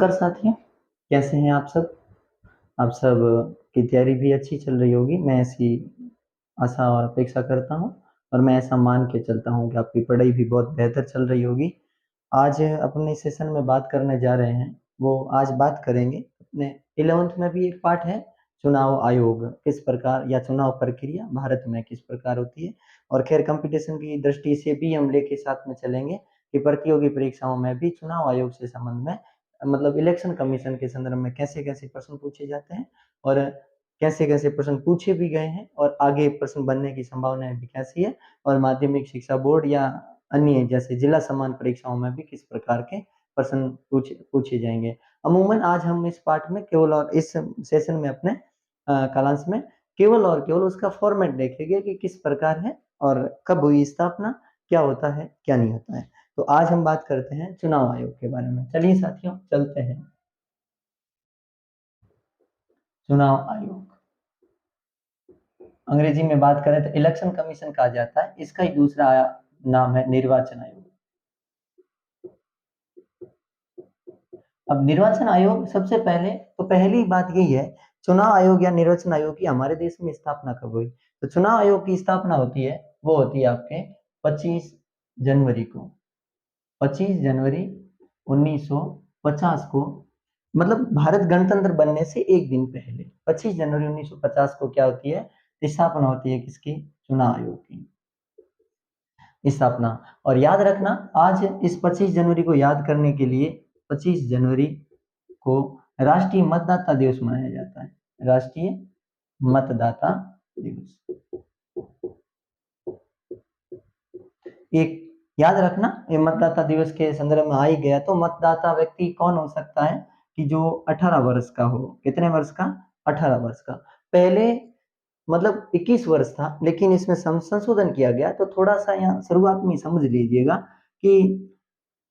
नमस्कार साथियों, कैसे हैं आप सब? आप सब की तैयारी भी अच्छी चल रही होगी, मैं ऐसी आशा और अपेक्षा करता हूँ और मैं ऐसा मान के चलता हूँ कि आपकी पढ़ाई भी बहुत बेहतर चल रही होगी। आज अपने सेशन में बात करने जा रहे हैं, वो आज बात करेंगे अपने 11th में भी एक पार्ट है, चुनाव आयोग किस प्रकार या चुनाव प्रक्रिया भारत में किस प्रकार होती है। और खैर कंपटीशन की दृष्टि से भी हम लेके साथ में चलेंगे कि प्रतियोगी परीक्षाओं में भी चुनाव आयोग से संबंध में मतलब इलेक्शन कमीशन के संदर्भ में कैसे-कैसे प्रश्न पूछे जाते हैं और कैसे-कैसे प्रश्न पूछे भी गए हैं और आगे प्रश्न बनने की संभावनाएँ भी कैसी है और माध्यमिक शिक्षा बोर्ड या अन्य जैसे जिला समान परीक्षाओं में भी किस प्रकार के प्रश्न पूछे जाएँगे। अमूमन आज हम इस पाठ में केवल और इस सेशन में अपने कालांश में केवल और केवल उसका फॉर्मेट देखेंगे कि किस प्रकार है और कब हुई स्थापना, क्या होता है, क्या नहीं होता है। तो आज हम बात करते हैं चुनाव आयोग के बारे में। चलिए साथियों चलते हैं। चुनाव आयोग अंग्रेजी में बात करें तो इलेक्शन कमीशन कहा जाता है। इसका ही दूसरा नाम है निर्वाचन आयोग। अब निर्वाचन आयोग सबसे पहले तो पहली बात यही है, चुनाव आयोग या निर्वाचन आयोग की हमारे देश में स्थापना कब हुई? तो चुनाव आयोग की स्थापना होती है, वो होती है आपके 25 जनवरी को। 25 जनवरी 1950 को, मतलब भारत गणतंत्र बनने से एक दिन पहले 25 जनवरी 1950 को क्या होती है? स्थापना होती है किसकी? चुनाव आयोग की स्थापना। और याद रखना, आज इस 25 जनवरी को याद करने के लिए 25 जनवरी को राष्ट्रीय मतदाता दिवस मनाया जाता है। राष्ट्रीय मतदाता दिवस। एक याद रखना, ये मतदाता दिवस के संदर्भ में आ ही गया तो मतदाता व्यक्ति कौन हो सकता है कि जो 18 वर्ष का हो। कितने वर्ष का? 18 वर्ष का। पहले मतलब 21 वर्ष था, लेकिन इसमें संशोधन किया गया तो थोड़ा सा यहाँ शुरुआत में समझ लीजिएगा कि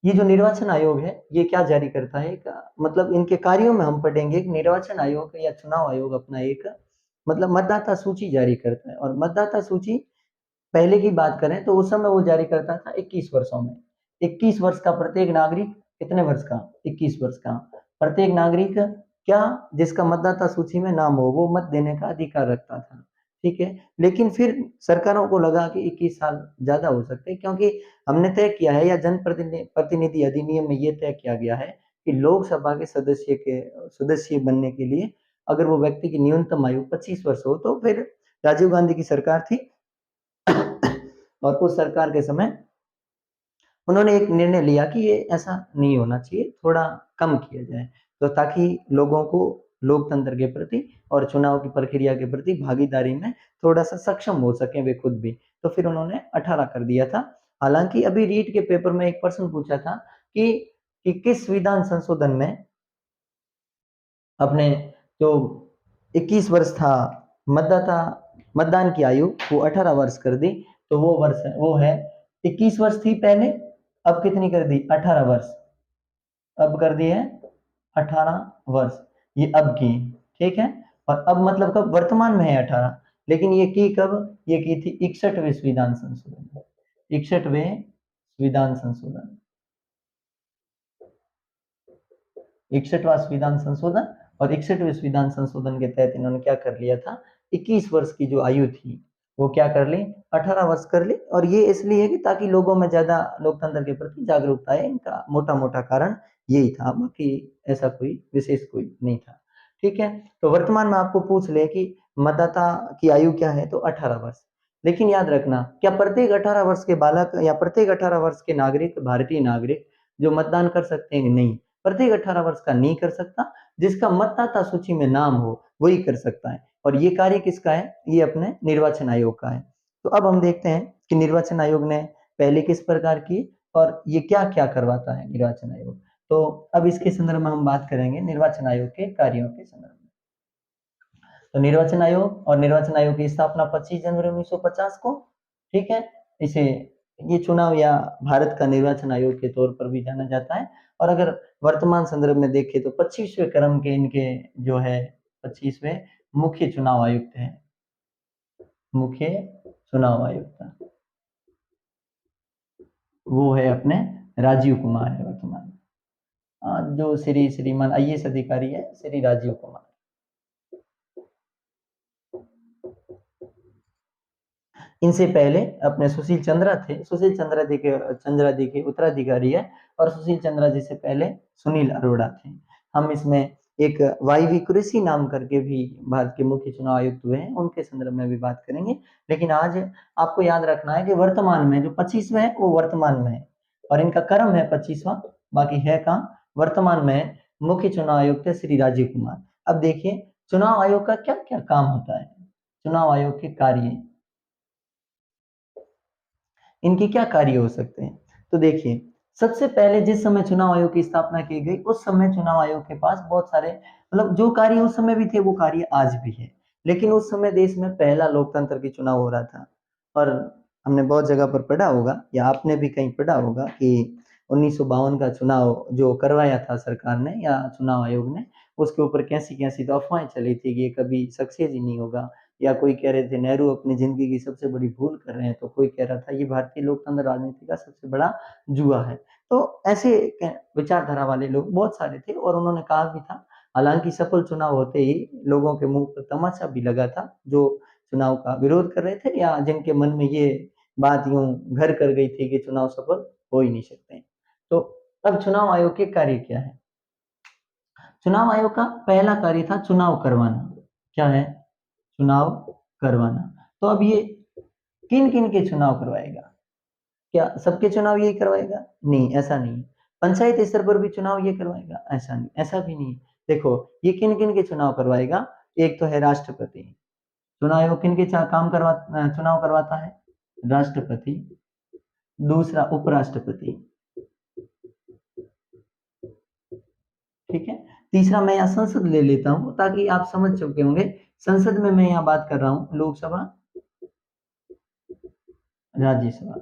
ये जो निर्वाचन आयोग है ये क्या जारी करता है, मतलब इनके कार्यों में हम पढ़ेंगे कि निर्वाचन आयोग या चुनाव आयोग अपना एक मतलब मतदाता सूची जारी करता है। और मतदाता सूची पहले की बात करें तो उस समय वो जारी करता था 21 वर्षों में। 21 वर्ष का प्रत्येक नागरिक, कितने वर्ष का? 21 वर्ष का प्रत्येक नागरिक क्या, जिसका मतदाता सूची में नाम हो, वो मत देने का अधिकार रखता था। ठीक है, लेकिन फिर सरकारों को लगा कि 21 साल ज्यादा हो सकते हैं, क्योंकि हमने तय किया है या जन प्रतिनिधि अधिनियम में ये तय किया गया है कि लोकसभा के सदस्य बनने के लिए अगर वो व्यक्ति की न्यूनतम आयु 25 वर्ष हो तो फिर राजीव गांधी की सरकार थी और उस सरकार के समय उन्होंने एक निर्णय लिया कि ये ऐसा नहीं होना चाहिए, थोड़ा कम किया जाए, तो ताकि लोगों को लोकतंत्र के प्रति और चुनाव की प्रक्रिया के प्रति भागीदारी में थोड़ा सा सक्षम हो सके वे खुद भी। तो फिर उन्होंने 18 कर दिया था। हालांकि अभी रीट के पेपर में एक प्रश्न पूछा था कि किस विधान संशोधन में अपने जो 21 वर्ष था मतदाता मतदान की आयु वो 18 वर्ष कर दी। तो वो है 21 वर्ष थी पहले, अब कितनी कर दी? 18 वर्ष। अब कर दी है 18 वर्ष, ये अब की। ठीक है, और अब मतलब कब? वर्तमान में है 18, लेकिन ये की कब? ये की थी 61वें संविधान संशोधन। 61वें संविधान संशोधन, 61वां संविधान संशोधन। और 61वें संविधान संशोधन के तहत इन्होंने क्या कर लिया था? 21 वर्ष की जो आयु थी वो क्या कर ली? 18 वर्ष कर ली। और ये इसलिए कि ताकि लोगों में ज्यादा लोकतंत्र के प्रति जागरूकता है, इनका मोटा मोटा कारण यही था, बाकी ऐसा कोई विशेष कोई नहीं था। ठीक है, तो वर्तमान में आपको पूछ ले कि मतदाता की आयु क्या है, तो 18 वर्ष। लेकिन याद रखना, क्या प्रत्येक 18 वर्ष के बालक या प्रत्येक 18 वर्ष के नागरिक, भारतीय नागरिक जो मतदान कर सकते हैं? नहीं, प्रत्येक 18 वर्ष का नहीं कर सकता, जिसका मतदाता सूची में नाम हो वही कर सकता है। और ये कार्य किसका है? ये अपने निर्वाचन आयोग का है। तो अब हम देखते हैं कि निर्वाचन आयोग ने पहले किस प्रकार की और ये क्या क्या करवाता है निर्वाचन आयोग। तो अब इसके संदर्भ में हम बात करेंगे निर्वाचन आयोग के कार्यों के संदर्भ में। तो निर्वाचन आयोग और निर्वाचन आयोग की स्थापना 25 जनवरी 1950 को। ठीक है, इसे ये चुनाव या भारत का निर्वाचन आयोग के तौर पर भी जाना जाता है। और अगर वर्तमान संदर्भ में देखें तो 25वें क्रम के इनके जो है 25वें मुख्य चुनाव आयुक्त हैं। मुख्य चुनाव आयुक्त वो है अपने राजीव कुमार है वर्तमान में। जो श्रीमान आईएएस अधिकारी है श्री राजीव कुमार। इनसे पहले अपने सुशील चंद्रा थे, सुशील चंद्रा जी के उत्तराधिकारी है, और सुशील चंद्रा जी से पहले सुनील अरोड़ा थे। हम इसमें एक वाईवी कुरैशी नाम करके भी भारत के मुख्य चुनाव आयुक्त हुए हैं, उनके संदर्भ में भी बात करेंगे। लेकिन आज आपको याद रखना है कि वर्तमान में जो 25वां है वो वर्तमान में है, और इनका क्रम है 25वां, बाकी है कहाँ वर्तमान में मुख्य चुनाव आयुक्त है श्री राजीव कुमार। अब देखिए चुनाव आयोग का क्या क्या काम होता है, चुनाव आयोग के कार्य, इनके क्या कार्य हो सकते हैं। तो देखिए सबसे पहले जिस समय चुनाव आयोग की स्थापना की गई उस समय चुनाव आयोग के पास बहुत सारे मतलब जो कार्य उस समय भी थे वो कार्य आज भी है। लेकिन उस समय देश में पहला लोकतंत्र की चुनाव हो रहा था, और हमने बहुत जगह पर पढ़ा होगा या आपने भी कहीं पढ़ा होगा कि 1952 का चुनाव जो करवाया था सरकार ने या चुनाव आयोग ने, उसके ऊपर कैसी कैसी तो अफवाहें चली थी कि ये कभी सक्सेस ही नहीं होगा, या कोई कह रहे थे नेहरू अपनी जिंदगी की सबसे बड़ी भूल कर रहे हैं, तो कोई कह रहा था ये भारतीय लोकतंत्र राजनीति का सबसे बड़ा जुआ है। तो ऐसे विचारधारा वाले लोग बहुत सारे थे, और उन्होंने कहा भी था, हालांकि सफल चुनाव होते ही लोगों के मुंह पर तमाचा भी लगा था, जो चुनाव का विरोध कर रहे थे या जिनके मन में ये बात यूं घर कर गई थी कि चुनाव सफल हो ही नहीं सकते। तो अब चुनाव आयोग के कार्य क्या है। चुनाव आयोग का पहला कार्य था चुनाव करवाना। क्या है, चुनाव करवाना। तो अब ये किन किन के चुनाव करवाएगा, क्या सबके चुनाव यही करवाएगा, नहीं ऐसा नहीं। पंचायत स्तर पर भी चुनाव ये करवाएगा, ऐसा नहीं, ऐसा भी नहीं। देखो ये किन किन के चुनाव करवाएगा, एक तो है राष्ट्रपति, चुनाव आयोग किन के चुनाव करवाता है, राष्ट्रपति। दूसरा उपराष्ट्रपति, ठीक है। तीसरा मैं यहाँ संसद ले लेता हूं ताकि आप समझ चुके होंगे, संसद में मैं यहाँ बात कर रहा हूं लोकसभा राज्यसभा।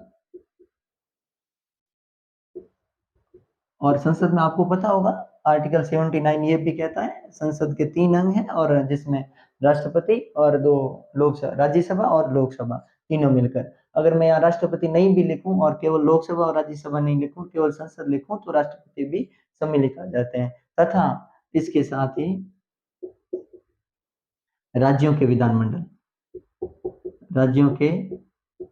और संसद में आपको पता होगा आर्टिकल 79 ये भी कहता है संसद के 3 अंग हैं, और जिसमें राष्ट्रपति और 2 लोकसभा, राज्यसभा और लोकसभा तीनों मिलकर। अगर मैं यहाँ राष्ट्रपति नहीं भी लिखूं और केवल लोकसभा और राज्यसभा नहीं लिखूं, केवल संसद लिखूं, तो राष्ट्रपति भी सम्मिलित आ जाते हैं। तथा इसके साथ ही राज्यों के विधानमंडल, राज्यों के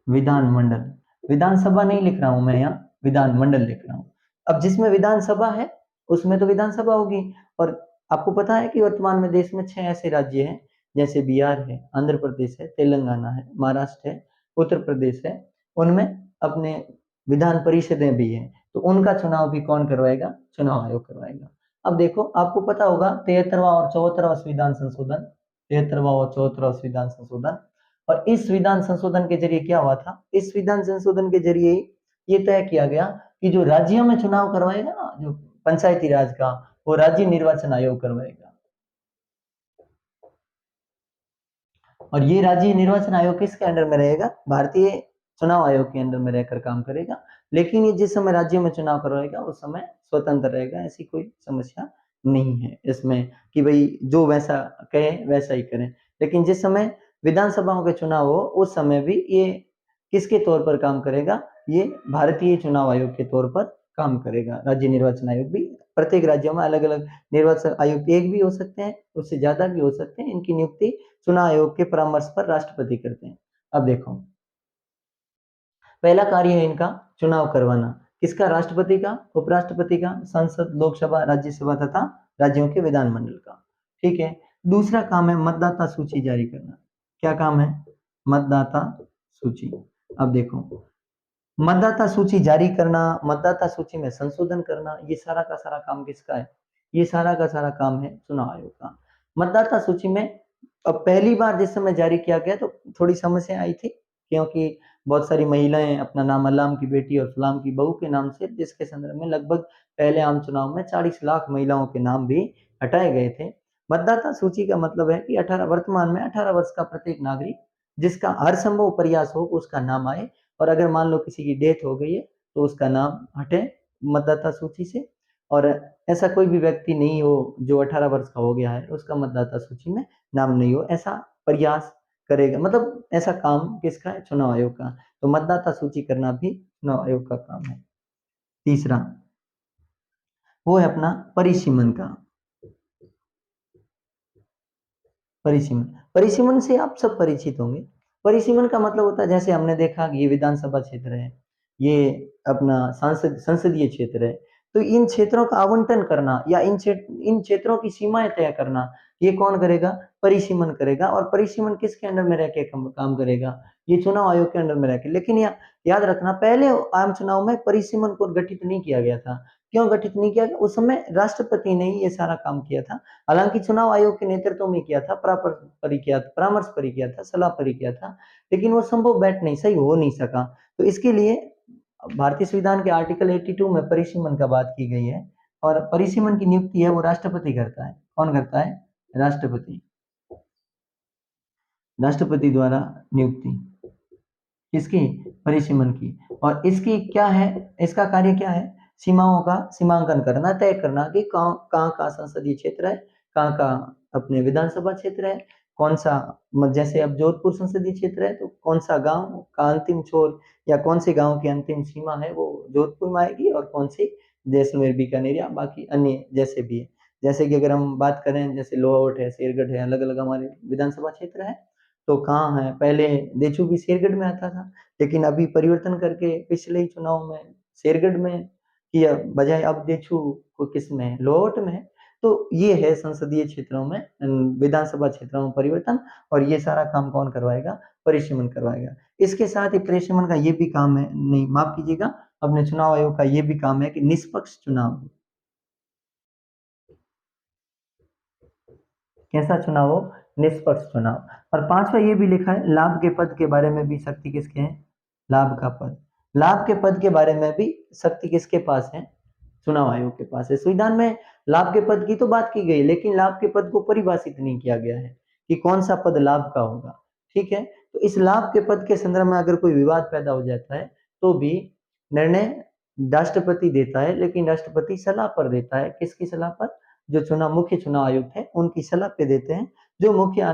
विधानमंडल, विधानसभा नहीं लिख रहा हूं मैं यहाँ, विधानमंडल लिख रहा हूँ। अब जिसमें विधानसभा है उसमें तो विधानसभा होगी, और आपको पता है कि वर्तमान में देश में 6 ऐसे राज्य हैं, जैसे बिहार है, आंध्र प्रदेश है, तेलंगाना है, महाराष्ट्र है, उत्तर प्रदेश है, उनमें अपने विधान परिषदें भी हैं। तो उनका चुनाव भी कौन करवाएगा, चुनाव आयोग करवाएगा। अब देखो आपको पता होगा 73वां और 74वां संविधान संशोधन, 73वां और 74वां संविधान संशोधन, और इस विधान संशोधन के जरिए क्या हुआ था, इस विधान संशोधन के जरिए ये तय किया गया कि जो राज्यों में चुनाव करवाएगा ना, जो पंचायती राज का, वो राज्य निर्वाचन आयोग करवाएगा। और ये राज्य निर्वाचन आयोग किसके अंडर में रहेगा, भारतीय चुनाव आयोग के अंडर में रहकर काम करेगा। लेकिन ये जिस समय राज्यों में चुनाव करवाएगा उस समय स्वतंत्र रहेगा, ऐसी कोई समस्या नहीं है इसमें कि भाई जो वैसा कहे वैसा ही करें। लेकिन जिस समय विधानसभाओं के चुनाव हो उस समय भी ये किसके तौर पर काम करेगा, ये भारतीय चुनाव आयोग के तौर पर काम करेगा। राज्य निर्वाचन आयोग भी, प्रत्येक राज्यों में अलग अलग निर्वाचन आयुक्त एक भी हो सकते हैं, उससे ज्यादा भी हो सकते हैं, इनकी नियुक्ति चुनाव आयोग के परामर्श पर राष्ट्रपति करते हैं। अब देखो पहला कार्य है इनका चुनाव करवाना, किसका, राष्ट्रपति का, उपराष्ट्रपति का, संसद, लोकसभा, राज्यसभा तथा राज्यों के विधानमंडल का। ठीक है। दूसरा काम है मतदाता सूची जारी करना। क्या काम है, मतदाता सूची। अब देखो मतदाता सूची जारी करना, मतदाता सूची में संशोधन करना, ये सारा का सारा काम किसका है, ये सारा का सारा काम है चुनाव आयोग का। मतदाता सूची में अब पहली बार जिस समय जारी किया गया तो थोड़ी समस्या आई थी, क्योंकि बहुत सारी महिलाएं अपना नाम अल्लाम की बेटी और फलाम की बहू के नाम से, जिसके संदर्भ में लगभग पहले आम चुनाव में 40 लाख महिलाओं के नाम भी हटाए गए थे। मतदाता सूची का मतलब है कि 18 वर्तमान में 18 वर्ष का प्रत्येक नागरिक जिसका हर संभव प्रयास हो उसका नाम आए, और अगर मान लो किसी की डेथ हो गई है तो उसका नाम हटे मतदाता सूची से, और ऐसा कोई भी व्यक्ति नहीं हो जो 18 वर्ष का हो गया है उसका मतदाता सूची में नाम नहीं हो, ऐसा प्रयास करेगा। मतलब ऐसा काम किसका है, चुनाव आयोग का। तो मतदाता सूची करना भी चुनाव आयोग का काम है। तीसरा, वो है अपना परिसीमन का। परिसीमन, परिसीमन से आप सब परिचित होंगे। परिसीमन का मतलब होता है, जैसे हमने देखा कि ये विधानसभा क्षेत्र है, ये अपना संसदीय क्षेत्र है, तो इन क्षेत्रों का आवंटन करना या इन क्षेत्रों की सीमाएं तय करना, ये कौन करेगा? परिसीमन करेगा। और परिसीमन किसके अंडर में रह के काम करेगा? ये चुनाव आयोग के अंडर में रह के। लेकिन याद रखना, पहले आम चुनाव में परिसीमन को गठित नहीं किया गया था। क्यों गठित नहीं किया गया? उस समय राष्ट्रपति ने ही ये सारा काम किया था। हालांकि चुनाव आयोग के नेतृत्व में किया था, परामर्श पर किया था, सलाह पर किया था, लेकिन वो संभव बैठ नहीं, सही हो नहीं सका। तो इसके लिए भारतीय संविधान के आर्टिकल 82 में परिसीमन का बात की गई है, और परिसीमन की नियुक्ति है वो राष्ट्रपति करता है। कौन करता है? राष्ट्रपति। राष्ट्रपति द्वारा नियुक्ति किसकी? परिसीमन की। और इसकी क्या है, इसका कार्य क्या है? सीमाओं का सीमांकन करना, तय करना कि कहाँ का संसदीय क्षेत्र है, कहाँ का अपने विधानसभा क्षेत्र है, कौन सा, जैसे अब जोधपुर संसदीय क्षेत्र है तो कौन सा गांव का अंतिम छोर या कौन से गांव की अंतिम सीमा है वो जोधपुर में आएगी, और कौन सी जैसलमेर, बीकानेर या बाकी अन्य जैसे भी है। जैसे कि अगर हम बात करें, जैसे लोहावट है, शेरगढ़ है, अलग अलग हमारे विधानसभा क्षेत्र है, तो कहाँ है? पहले देचू भी शेरगढ़ में आता था, लेकिन अभी परिवर्तन करके पिछले ही चुनाव में शेरगढ़ में किया, बजाय अब देचू को किस में, लोहावट में है। तो ये है संसदीय क्षेत्रों में, विधानसभा क्षेत्रों में परिवर्तन, और ये सारा काम कौन करवाएगा? परिसीमन करवाएगा। इसके साथ ही परिसीमन का ये भी काम है, नहीं माफ कीजिएगा, अपने चुनाव आयोग का ये भी काम है कि निष्पक्ष चुनाव हो। कैसा चुनाव हो? निष्पक्ष चुनाव। और पांचवा ये भी लिखा है, लाभ के पद के बारे में भी शक्ति किसके है? लाभ का पद। लाभ के पद के बारे में भी शक्ति किसके पास है? चुनाव आयोग के पास है। संविधान में लाभ के पद की तो बात की गई, लेकिन लाभ के पद को परिभाषित नहीं किया गया है कि कौन सा पद लाभ का होगा। ठीक है, तो इस लाभ के पद के संदर्भ में अगर कोई विवाद पैदा हो जाता है तो भी निर्णय राष्ट्रपति देता है, लेकिन राष्ट्रपति सलाह पर देता है। किसकी सलाह पर? जो मुख्य चुनाव आयुक्त है उनकी सलाह पे देते हैं। जो मुख्य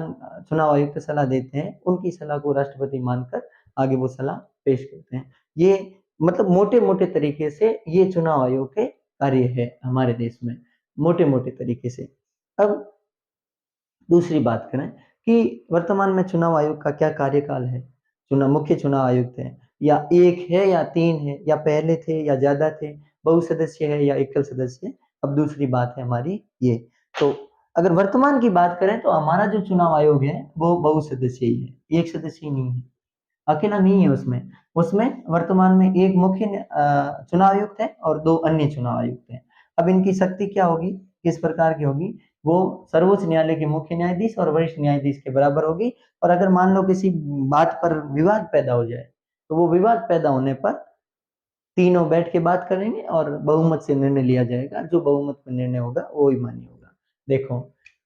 चुनाव आयुक्त सलाह देते हैं, उनकी सलाह को राष्ट्रपति मानकर आगे वो सलाह पेश करते हैं। ये मतलब मोटे मोटे तरीके से ये चुनाव आयोग के कार्य है हमारे देश में, मोटे मोटे तरीके से। अब दूसरी बात करें कि वर्तमान में चुनाव आयोग का क्या कार्यकाल है। मुख्य चुनाव आयुक्त है, या एक है या तीन है, या पहले थे या ज्यादा थे, बहुसदस्य है या एकल सदस्य। अब दूसरी बात है हमारी ये। तो अगर वर्तमान की बात करें तो हमारा जो चुनाव आयोग है वो बहुसदस्य ही है, एक सदस्य ही नहीं है, अकेला नहीं है उसमें। उसमें वर्तमान में एक मुख्य चुनाव आयुक्त है और दो अन्य चुनाव आयुक्त हैं। अब इनकी शक्ति क्या होगी, किस प्रकार की होगी? वो सर्वोच्च न्यायालय के मुख्य न्यायाधीश और वरिष्ठ न्यायाधीश के बराबर होगी। और अगर मान लो किसी बात पर विवाद पैदा हो जाए, तो वो विवाद पैदा होने पर तीनों बैठ के बात करेंगे और बहुमत से निर्णय लिया जाएगा। जो बहुमत में निर्णय होगा वो ही मान्य होगा। देखो,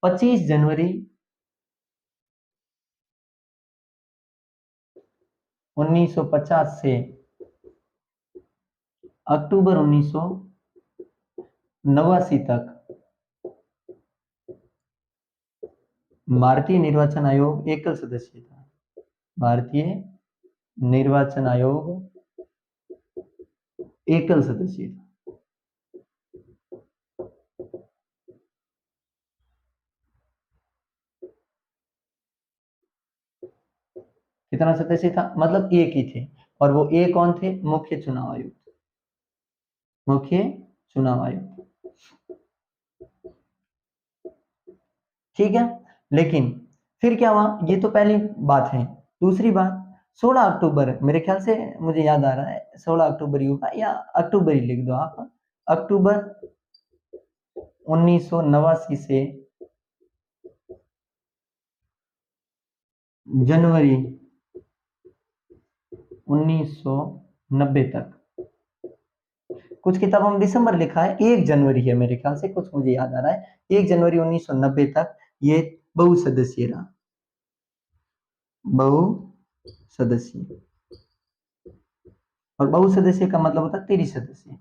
25 जनवरी 1950 से अक्टूबर 1989 तक भारतीय निर्वाचन आयोग एकल सदस्य था। भारतीय निर्वाचन आयोग एकल सदस्य था। कितना सदस्य था? मतलब एक ही थे, और वो एक कौन थे? मुख्य चुनाव आयुक्त। मुख्य चुनाव आयुक्त, ठीक है। लेकिन फिर क्या हुआ, ये तो पहली बात है। दूसरी बात, 16 अक्टूबर मेरे ख्याल से, मुझे याद आ रहा है 16 अक्टूबर ही होगा, या अक्टूबर ही लिख दो आप। अक्टूबर 1989 से जनवरी 1990 तक। कुछ किताबों में दिसंबर लिखा है, 1 जनवरी है मेरे ख्याल से, कुछ मुझे याद आ रहा है 1 जनवरी 1990 तक ये बहुसदस्यीय रहा। बहुसदस्यीय, और बहुसदस्य का मतलब होता है त्रिसदस्य।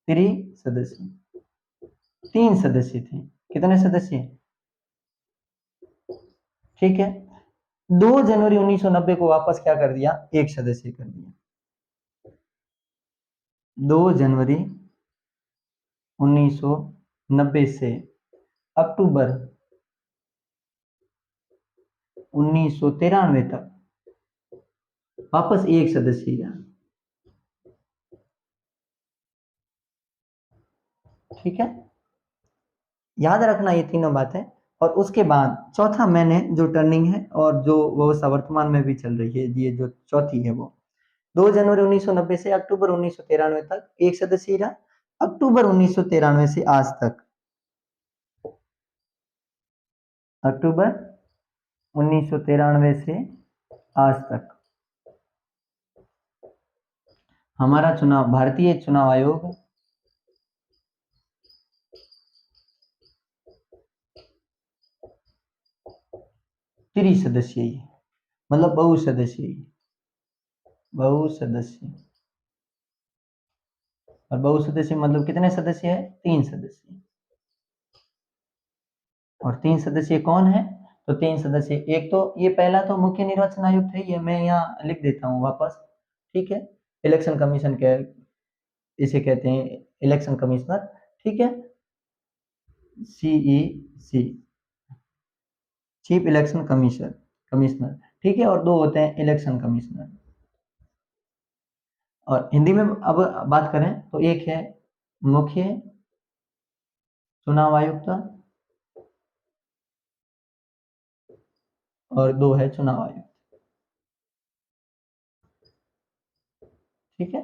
त्रिसदस्य, 3 सदस्य थे। कितने सदस्य? ठीक है। 2 जनवरी 1990 को वापस क्या कर दिया? एक सदस्य कर दिया। 2 जनवरी 1990 से अक्टूबर 1993 तक वापस एक सदस्य गया। ठीक है, याद रखना ये तीनों बातें। और उसके बाद चौथा मैंने जो टर्निंग है और जो व्यवस्था वर्तमान में भी चल रही है, ये जो चौथी है वो 2 जनवरी 1990 से अक्टूबर 1993 तक एक सदस्य रहा। अक्टूबर 1993 से आज तक, अक्टूबर 1993 से आज तक हमारा चुनाव, भारतीय चुनाव आयोग 30 सदस्यीय, मतलब बहुसदस्यीय, बहुसदस्य। और बहुसदस्य मतलब कितने सदस्य है? 3 सदस्य। और 3 सदस्य कौन है? तो 3 सदस्य, एक तो ये पहला तो मुख्य निर्वाचन आयुक्त है, ये मैं यहाँ लिख देता हूँ वापस। ठीक है, इलेक्शन कमीशन के इसे कहते हैं इलेक्शन कमिश्नर। ठीक है, CEC, चीफ इलेक्शन कमिश्नर। ठीक है, और 2 होते हैं इलेक्शन कमिश्नर। और हिंदी में अब बात करें तो एक है मुख्य चुनाव आयुक्त और 2 है चुनाव आयुक्त। ठीक है,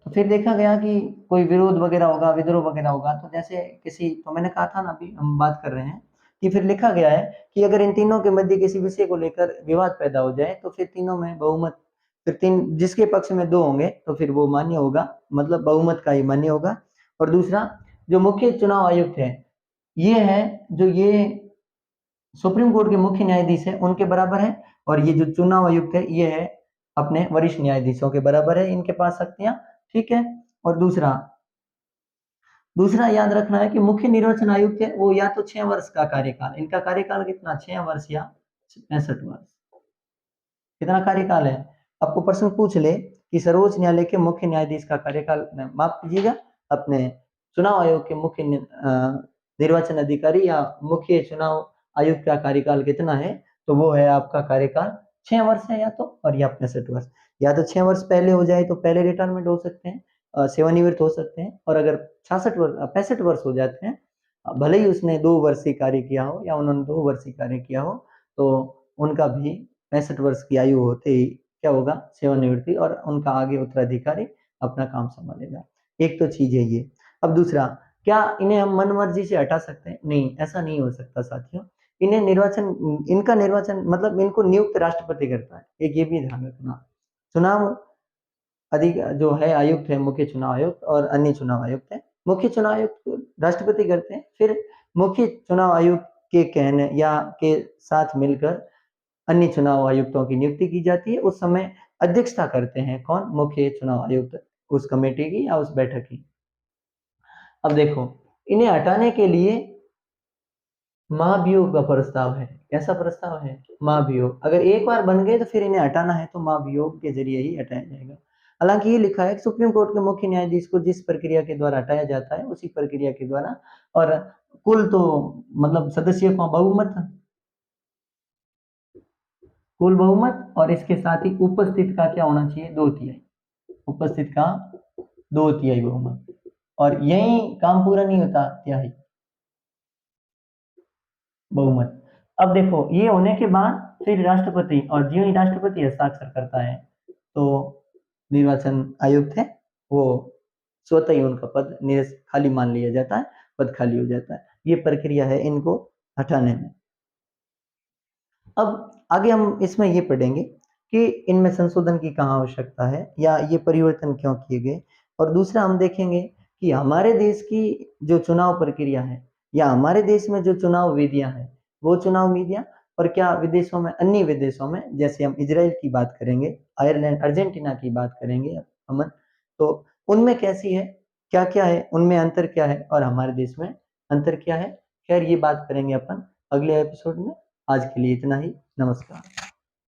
तो फिर देखा गया कि कोई विरोध वगैरह होगा, विद्रोह वगैरह होगा, तो जैसे किसी, तो मैंने कहा था ना, अभी हम बात कर रहे हैं कि फिर लिखा गया है कि अगर इन तीनों के मध्य किसी विषय को लेकर विवाद पैदा हो जाए तो फिर तीनों में बहुमत, फिर तीन जिसके पक्ष में 2 होंगे तो फिर वो मान्य होगा, मतलब बहुमत का ही मान्य होगा। और दूसरा, जो मुख्य चुनाव आयुक्त है ये है, जो ये सुप्रीम कोर्ट के मुख्य न्यायाधीश है उनके बराबर है। और ये जो चुनाव आयुक्त है ये है अपने वरिष्ठ न्यायाधीशों के बराबर है, इनके पास शक्तियां। ठीक है, और दूसरा दूसरा याद रखना है कि मुख्य निर्वाचन आयुक्त है वो या तो 6 वर्ष का कार्यकाल, इनका कार्यकाल कितना, 6 वर्ष या 65 वर्ष, कितना कार्यकाल है। आपको प्रश्न पूछ ले कि सर्वोच्च न्यायालय के मुख्य न्यायाधीश का कार्यकाल, माफ कीजिएगा, अपने चुनाव आयोग के मुख्य निर्वाचन अधिकारी या मुख्य चुनाव आयुक्त का कार्यकाल कितना है, तो वो है आपका कार्यकाल 6 वर्ष है या तो, और या 65 वर्ष। या तो 6 वर्ष पहले हो जाए तो पहले रिटायरमेंट हो सकते हैं, सेवानिवृत्त हो सकते हैं। और अगर 65 वर्ष हो जाते हैं, भले ही उसने 2 वर्ष ही कार्य किया हो या उन्होंने 2 वर्ष ही कार्य किया हो, तो उनका भी 65 वर्ष की आयु होते ही क्या होगा, सेवानिवृत्ति, और उनका आगे उत्तराधिकारी अपना काम संभालेगा। एक तो चीज है ये। अब दूसरा, क्या इन्हें हम मन मर्जी से हटा सकते हैं? नहीं, ऐसा नहीं हो सकता साथियों। इन्हें निर्वाचन, इनका निर्वाचन मतलब इनको नियुक्त राष्ट्रपति करता है, एक ये भी ध्यान रखना। चुनाव अधिक जो है आयुक्त है मुख्य चुनाव आयुक्त, और अन्य चुनाव आयुक्त है। मुख्य चुनाव आयुक्त राष्ट्रपति करते हैं, फिर मुख्य चुनाव आयुक्त के कहने या के साथ मिलकर अन्य चुनाव आयुक्तों की नियुक्ति की जाती है। उस समय अध्यक्षता करते हैं कौन? मुख्य चुनाव आयुक्त, उस कमेटी की या उस बैठक की। अब देखो, इन्हें हटाने के लिए महाभियोग का प्रस्ताव है। कैसा प्रस्ताव है? महाभियोग। अगर एक बार बन गए तो फिर इन्हें हटाना है तो महाभियोग के जरिए ही हटाया जाएगा। हालांकि ये लिखा है कि सुप्रीम कोर्ट के मुख्य न्यायाधीश को जिस प्रक्रिया के द्वारा हटाया जाता है उसी प्रक्रिया के द्वारा, और कुल तो मतलब सदस्यों का बहुमत, कुल बहुमत, और इसके साथ ही उपस्थित का क्या होना चाहिए, 2/3, उपस्थित का 2/3 बहुमत। और यही काम पूरा नहीं होता, तिहाई बहुमत। अब देखो, ये होने के बाद फिर राष्ट्रपति, और जो ही राष्ट्रपति हस्ताक्षर करता है तो निर्वाचन आयुक्त है वो स्वतः ही उनका पद खाली मान लिया जाता है, पद खाली हो जाता है। ये प्रक्रिया है इनको हटाने में। अब आगे हम इसमें ये पढ़ेंगे कि इनमें संशोधन की कहाँ आवश्यकता है या ये परिवर्तन क्यों किए गए। और दूसरा हम देखेंगे कि हमारे देश की जो चुनाव प्रक्रिया है या हमारे देश में जो चुनाव विधियां हैं, वो चुनाव विधियां, और क्या विदेशों में, अन्य विदेशों में, जैसे हम इजराइल की बात करेंगे, आयरलैंड, अर्जेंटीना की बात करेंगे अमन, तो उनमें कैसी है, क्या क्या है, उनमें अंतर क्या है और हमारे देश में अंतर क्या है। खैर, ये बात करेंगे अपन अगले एपिसोड में। आज के लिए इतना ही। नमस्कार।